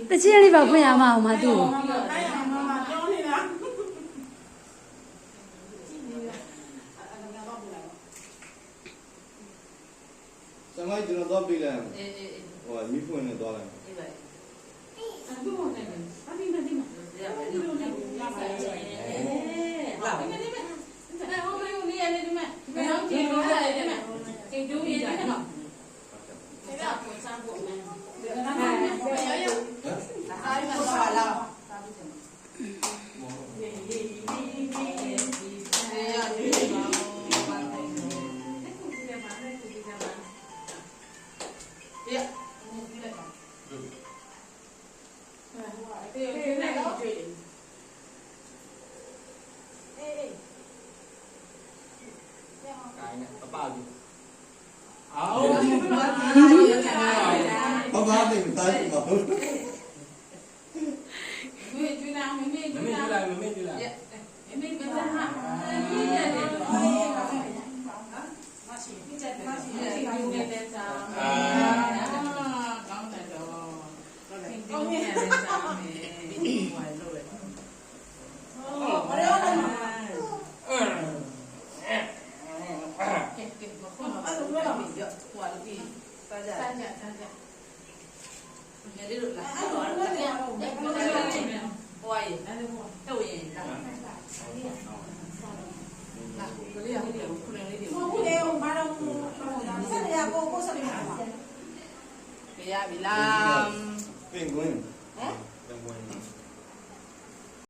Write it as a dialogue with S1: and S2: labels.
S1: တချင်လေးပါဖွင့်ရမအောင်မသူ့
S2: စမိုင်းကျွန်တော်တော့ပြေးလိုက်ဟိုမိဖွင့်နေသွားလိုက်
S3: အခုမနေဘူးအဒီမဒီမရပါဘူးရပါရဲ့လာနေနေမယ်အဲ့ဟိုမေနေရနေဒီမှာဘယ်တော့ကြည့်လို့ရတယ်ဒီမှာကြည့်ดูရတယ်နော်ဒါကစမ်းဖို့မယ်ဒါကလည်းရောအားမပါလား
S2: ဘာနေမတိုင်းမဟုတ်
S3: မေကျွနာမေကျွနာမေကျွနာမေကျွနာဟာဒီရတယ်မရှိဒီချက်မရှိဒီနေတဲ့စာကောင်းတယ်တော့ဒီနေတဲ့စာမေဝိုင်လို့လေဘာလဲကဲမခုနကအဲ့လိုလုပ်ပြီးတော့ဟိုလိုပြီးစားကြငယ်လေးတို့လာအဲ့တော့လည်းဟိုရည်တော့ရင်လာကလေးရလေးကိုခုလေးလေးကိုခုလေးကိုမတော်ဆက်ရကိုဆက်ရပါဘယ်ရပြီလား
S2: ပင်ကွင်း